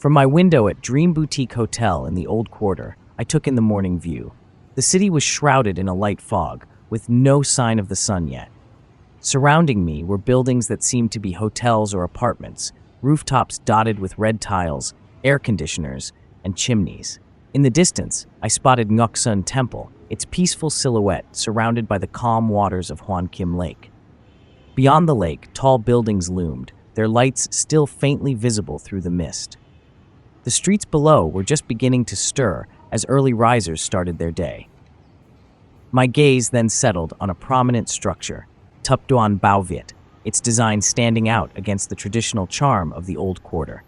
From my window at Dream Boutique Hotel in the Old Quarter, I took in the morning view. The city was shrouded in a light fog, with no sign of the sun yet. Surrounding me were buildings that seemed to be hotels or apartments, rooftops dotted with red tiles, air conditioners, and chimneys. In the distance, I spotted Ngoksun Temple, its peaceful silhouette surrounded by the calm waters of Hwan Kim Lake. Beyond the lake, tall buildings loomed, their lights still faintly visible through the mist. The streets below were just beginning to stir as early risers started their day. My gaze then settled on a prominent structure, Tupduan Baoviet, its design standing out against the traditional charm of the Old Quarter.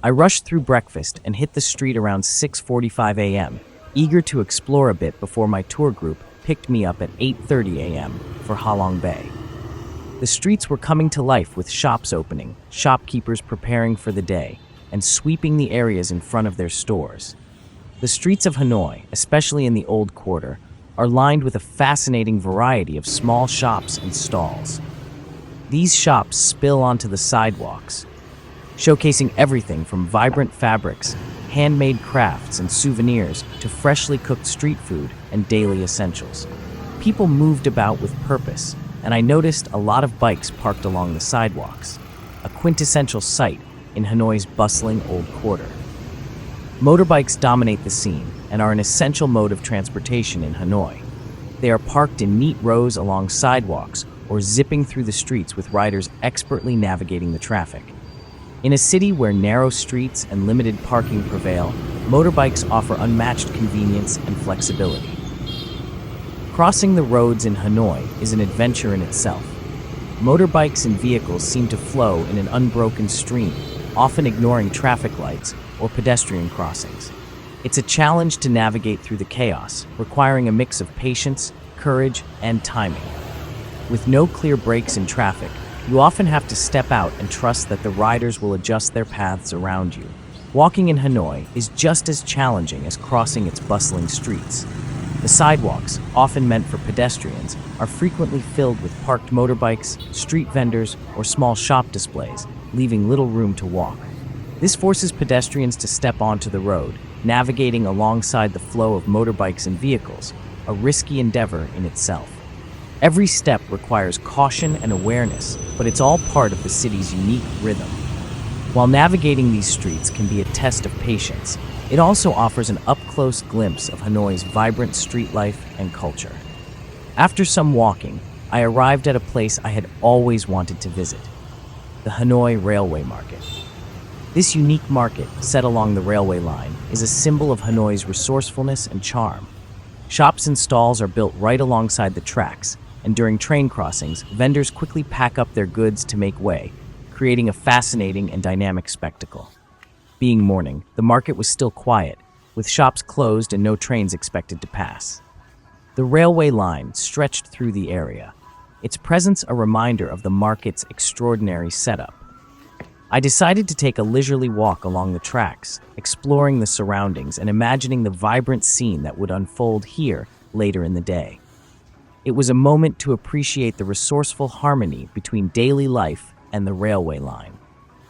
I rushed through breakfast and hit the street around 6:45 a.m., eager to explore a bit before my tour group picked me up at 8:30 a.m. for Halong Bay. The streets were coming to life with shops opening, shopkeepers preparing for the day, and sweeping the areas in front of their stores. The streets of Hanoi, especially in the Old Quarter, are lined with a fascinating variety of small shops and stalls. These shops spill onto the sidewalks, showcasing everything from vibrant fabrics, handmade crafts and souvenirs to freshly cooked street food and daily essentials. People moved about with purpose, and I noticed a lot of bikes parked along the sidewalks, a quintessential sight in Hanoi's bustling Old Quarter. Motorbikes dominate the scene and are an essential mode of transportation in Hanoi. They are parked in neat rows along sidewalks or zipping through the streets with riders expertly navigating the traffic. In a city where narrow streets and limited parking prevail, motorbikes offer unmatched convenience and flexibility. Crossing the roads in Hanoi is an adventure in itself. Motorbikes and vehicles seem to flow in an unbroken stream, often ignoring traffic lights or pedestrian crossings. It's a challenge to navigate through the chaos, requiring a mix of patience, courage, and timing. With no clear breaks in traffic, you often have to step out and trust that the riders will adjust their paths around you. Walking in Hanoi is just as challenging as crossing its bustling streets. The sidewalks, often meant for pedestrians, are frequently filled with parked motorbikes, street vendors, or small shop displays, leaving little room to walk. This forces pedestrians to step onto the road, navigating alongside the flow of motorbikes and vehicles, a risky endeavor in itself. Every step requires caution and awareness, but it's all part of the city's unique rhythm. While navigating these streets can be a test of patience, it also offers an up-close glimpse of Hanoi's vibrant street life and culture. After some walking, I arrived at a place I had always wanted to visit, the Hanoi Railway Market. This unique market, set along the railway line, is a symbol of Hanoi's resourcefulness and charm. Shops and stalls are built right alongside the tracks, and during train crossings, vendors quickly pack up their goods to make way, creating a fascinating and dynamic spectacle. Being morning, the market was still quiet, with shops closed and no trains expected to pass. The railway line stretched through the area, its presence a reminder of the market's extraordinary setup. I decided to take a leisurely walk along the tracks, exploring the surroundings and imagining the vibrant scene that would unfold here later in the day. It was a moment to appreciate the resourceful harmony between daily life and the railway line.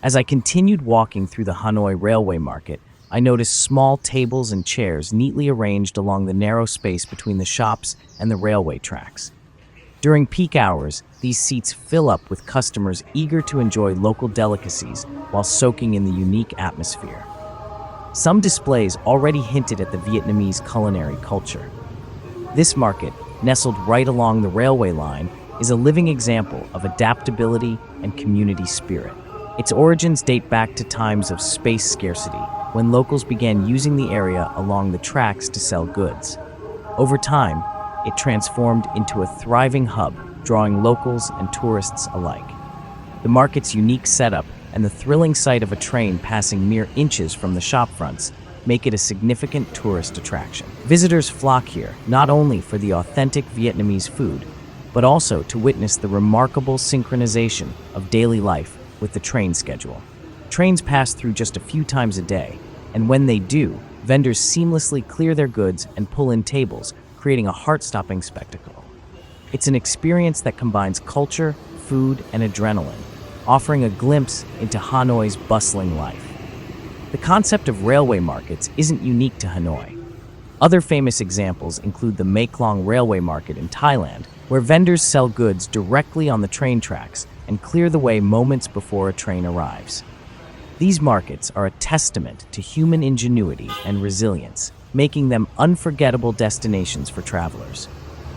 As I continued walking through the Hanoi Railway Market, I noticed small tables and chairs neatly arranged along the narrow space between the shops and the railway tracks. During peak hours, these seats fill up with customers eager to enjoy local delicacies while soaking in the unique atmosphere. Some displays already hinted at the Vietnamese culinary culture. This market, nestled right along the railway line, is a living example of adaptability and community spirit. Its origins date back to times of space scarcity, when locals began using the area along the tracks to sell goods. Over time, it transformed into a thriving hub, drawing locals and tourists alike. The market's unique setup and the thrilling sight of a train passing mere inches from the shop fronts make it a significant tourist attraction. Visitors flock here not only for the authentic Vietnamese food, but also to witness the remarkable synchronization of daily life with the train schedule. Trains pass through just a few times a day, and when they do, vendors seamlessly clear their goods and pull in tables, creating a heart-stopping spectacle. It's an experience that combines culture, food, and adrenaline, offering a glimpse into Hanoi's bustling life. The concept of railway markets isn't unique to Hanoi. Other famous examples include the Maeklong Railway Market in Thailand, where vendors sell goods directly on the train tracks and clear the way moments before a train arrives. These markets are a testament to human ingenuity and resilience, making them unforgettable destinations for travelers.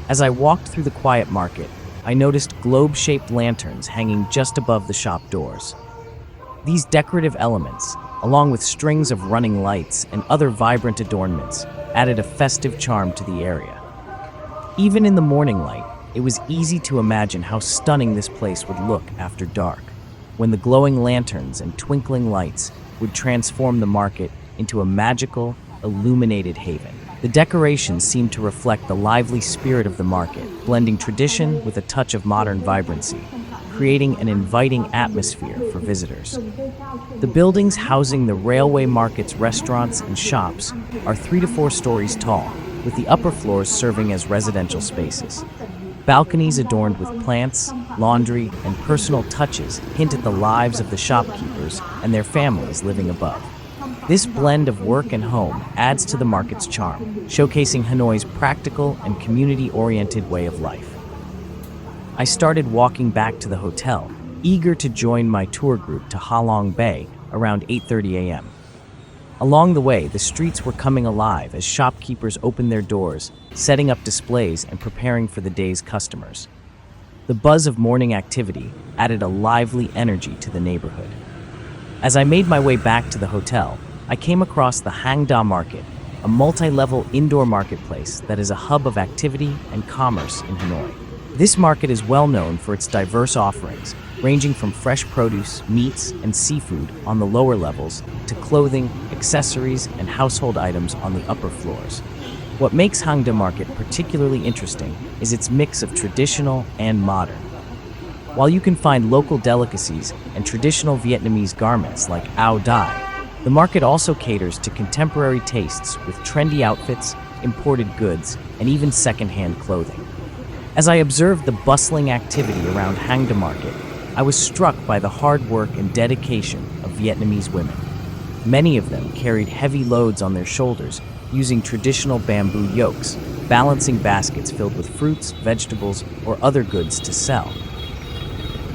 As I walked through the quiet market, I noticed globe-shaped lanterns hanging just above the shop doors. These decorative elements, along with strings of running lights and other vibrant adornments, added a festive charm to the area. Even in the morning light, it was easy to imagine how stunning this place would look after dark, when the glowing lanterns and twinkling lights would transform the market into a magical, illuminated haven. The decorations seemed to reflect the lively spirit of the market, blending tradition with a touch of modern vibrancy, creating an inviting atmosphere for visitors. The buildings housing the railway market's restaurants and shops are 3 to 4 stories tall, with the upper floors serving as residential spaces. Balconies adorned with plants, laundry, and personal touches hint at the lives of the shopkeepers and their families living above. This blend of work and home adds to the market's charm, showcasing Hanoi's practical and community-oriented way of life. I started walking back to the hotel, eager to join my tour group to Halong Bay around 8:30 a.m. Along the way, the streets were coming alive as shopkeepers opened their doors, setting up displays and preparing for the day's customers. The buzz of morning activity added a lively energy to the neighborhood. As I made my way back to the hotel, I came across the Hangda Market, a multi-level indoor marketplace that is a hub of activity and commerce in Hanoi. This market is well known for its diverse offerings, ranging from fresh produce, meats, and seafood on the lower levels to clothing, accessories, and household items on the upper floors. What makes Hangda Market particularly interesting is its mix of traditional and modern. While you can find local delicacies and traditional Vietnamese garments like Ao Dai, the market also caters to contemporary tastes with trendy outfits, imported goods, and even secondhand clothing. As I observed the bustling activity around Hangda Market, I was struck by the hard work and dedication of Vietnamese women. Many of them carried heavy loads on their shoulders using traditional bamboo yokes, balancing baskets filled with fruits, vegetables, or other goods to sell.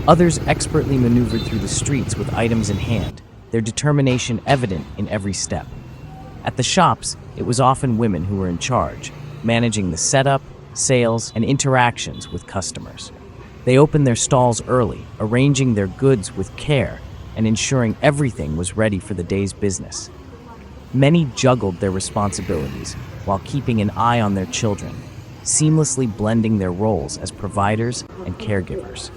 Others expertly maneuvered through the streets with items in hand, their determination evident in every step. At the shops, it was often women who were in charge, managing the setup, sales, and interactions with customers. They opened their stalls early, arranging their goods with care and ensuring everything was ready for the day's business. Many juggled their responsibilities while keeping an eye on their children, seamlessly blending their roles as providers and caregivers.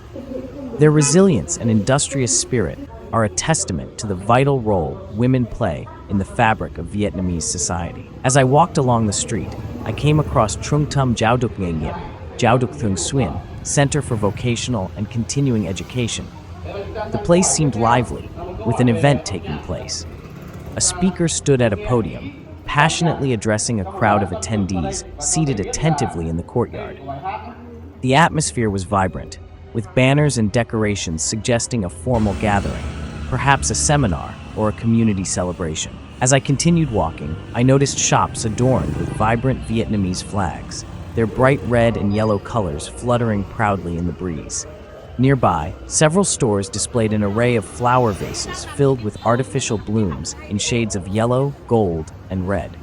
Their resilience and industrious spirit are a testament to the vital role women play in the fabric of Vietnamese society. As I walked along the street, I came across Trung Tâm Giáo dục Nghề nghiệp, Giáo dục Thường xuyên, Center for Vocational and Continuing Education. The place seemed lively, with an event taking place. A speaker stood at a podium, passionately addressing a crowd of attendees seated attentively in the courtyard. The atmosphere was vibrant, with banners and decorations suggesting a formal gathering, perhaps a seminar or a community celebration. As I continued walking, I noticed shops adorned with vibrant Vietnamese flags, their bright red and yellow colors fluttering proudly in the breeze. Nearby, several stores displayed an array of flower vases filled with artificial blooms in shades of yellow, gold, and red.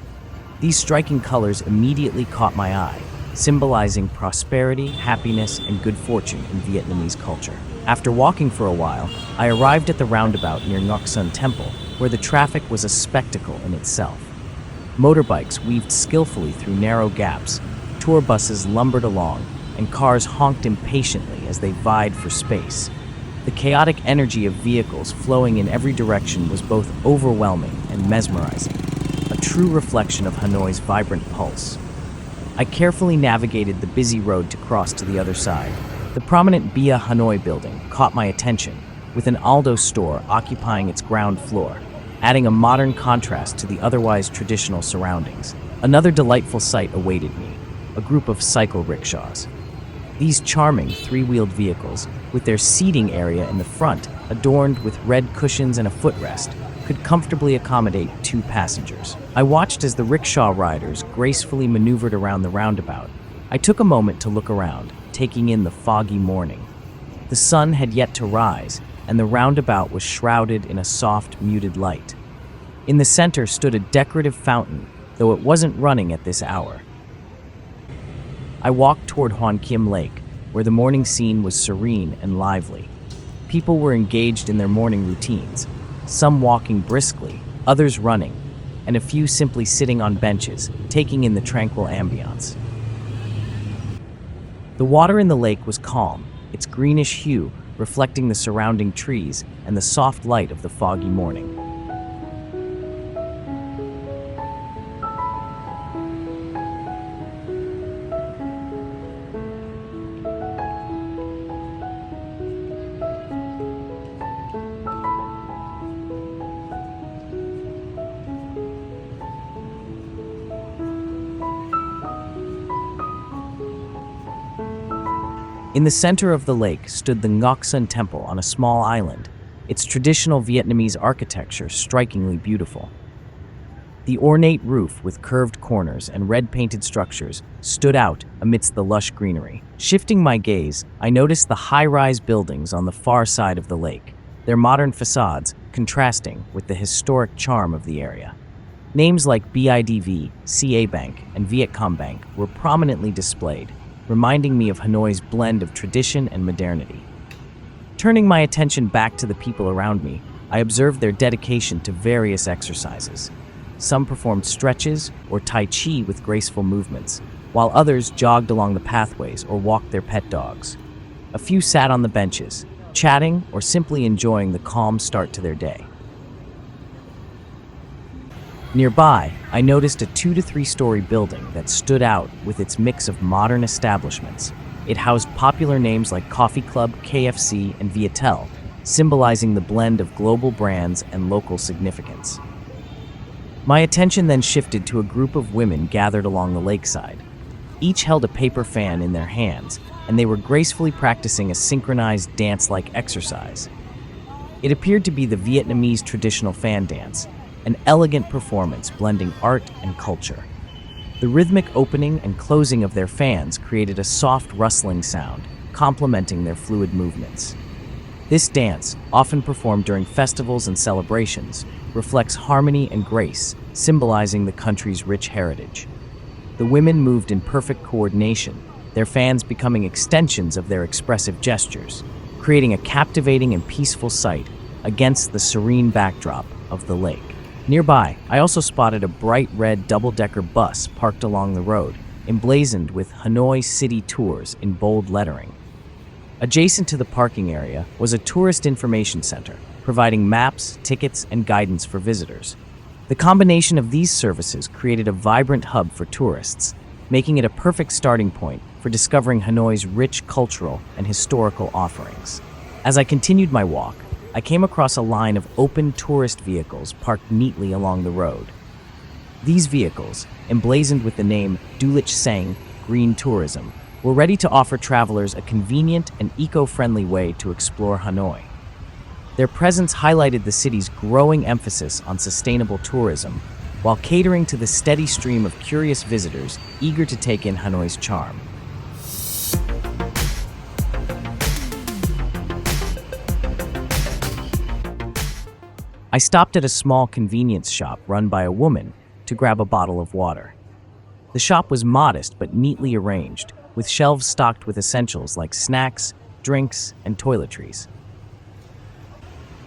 These striking colors immediately caught my eye, symbolizing prosperity, happiness, and good fortune in Vietnamese culture. After walking for a while, I arrived at the roundabout near Ngoc Sun Temple, where the traffic was a spectacle in itself. Motorbikes weaved skillfully through narrow gaps, tour buses lumbered along, and cars honked impatiently as they vied for space. The chaotic energy of vehicles flowing in every direction was both overwhelming and mesmerizing, a true reflection of Hanoi's vibrant pulse. I carefully navigated the busy road to cross to the other side. The prominent Bia Hanoi building caught my attention, with an Aldo store occupying its ground floor, adding a modern contrast to the otherwise traditional surroundings. Another delightful sight awaited me, a group of cycle rickshaws. These charming three-wheeled vehicles, with their seating area in the front, adorned with red cushions and a footrest, could comfortably accommodate 2 passengers. I watched as the rickshaw riders gracefully maneuvered around the roundabout. I took a moment to look around, taking in the foggy morning. The sun had yet to rise, and the roundabout was shrouded in a soft, muted light. In the center stood a decorative fountain, though it wasn't running at this hour. I walked toward Hoan Kiem Lake, where the morning scene was serene and lively. People were engaged in their morning routines, some walking briskly, others running, and a few simply sitting on benches, taking in the tranquil ambience. The water in the lake was calm, its greenish hue reflecting the surrounding trees and the soft light of the foggy morning. In the center of the lake stood the Ngoc Sun Temple on a small island, its traditional Vietnamese architecture strikingly beautiful. The ornate roof with curved corners and red-painted structures stood out amidst the lush greenery. Shifting my gaze, I noticed the high-rise buildings on the far side of the lake, their modern facades contrasting with the historic charm of the area. Names like BIDV, CA Bank, and Vietcom Bank were prominently displayed, reminding me of Hanoi's blend of tradition and modernity. Turning my attention back to the people around me, I observed their dedication to various exercises. Some performed stretches or Tai Chi with graceful movements, while others jogged along the pathways or walked their pet dogs. A few sat on the benches, chatting or simply enjoying the calm start to their day. Nearby, I noticed a 2 to 3 story building that stood out with its mix of modern establishments. It housed popular names like Coffee Club, KFC, and Viettel, symbolizing the blend of global brands and local significance. My attention then shifted to a group of women gathered along the lakeside. Each held a paper fan in their hands, and they were gracefully practicing a synchronized dance-like exercise. It appeared to be the Vietnamese traditional fan dance, an elegant performance blending art and culture. The rhythmic opening and closing of their fans created a soft rustling sound, complementing their fluid movements. This dance, often performed during festivals and celebrations, reflects harmony and grace, symbolizing the country's rich heritage. The women moved in perfect coordination, their fans becoming extensions of their expressive gestures, creating a captivating and peaceful sight against the serene backdrop of the lake. Nearby, I also spotted a bright red double-decker bus parked along the road, emblazoned with Hanoi City Tours in bold lettering. Adjacent to the parking area was a tourist information center, providing maps, tickets, and guidance for visitors. The combination of these services created a vibrant hub for tourists, making it a perfect starting point for discovering Hanoi's rich cultural and historical offerings. As I continued my walk, I came across a line of open tourist vehicles parked neatly along the road. These vehicles, emblazoned with the name Du Lịch Sang Green Tourism, were ready to offer travelers a convenient and eco-friendly way to explore Hanoi. Their presence highlighted the city's growing emphasis on sustainable tourism, while catering to the steady stream of curious visitors eager to take in Hanoi's charm. I stopped at a small convenience shop run by a woman to grab a bottle of water. The shop was modest but neatly arranged, with shelves stocked with essentials like snacks, drinks, and toiletries.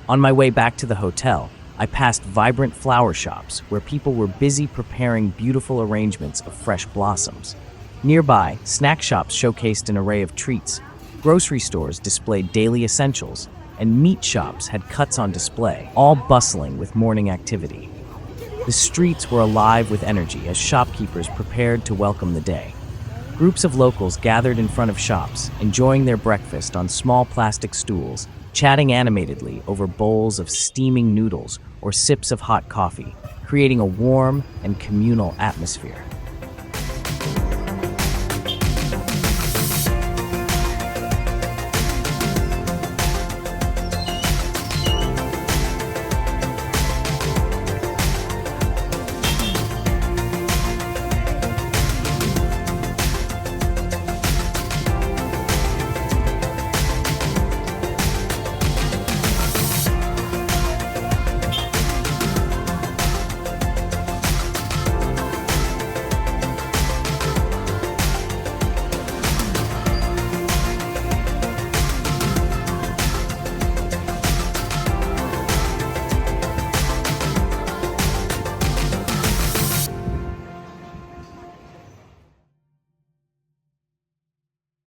On my way back to the hotel, I passed vibrant flower shops where people were busy preparing beautiful arrangements of fresh blossoms. Nearby, snack shops showcased an array of treats, grocery stores displayed daily essentials, and meat shops had cuts on display, all bustling with morning activity. The streets were alive with energy as shopkeepers prepared to welcome the day. Groups of locals gathered in front of shops, enjoying their breakfast on small plastic stools, chatting animatedly over bowls of steaming noodles or sips of hot coffee, creating a warm and communal atmosphere.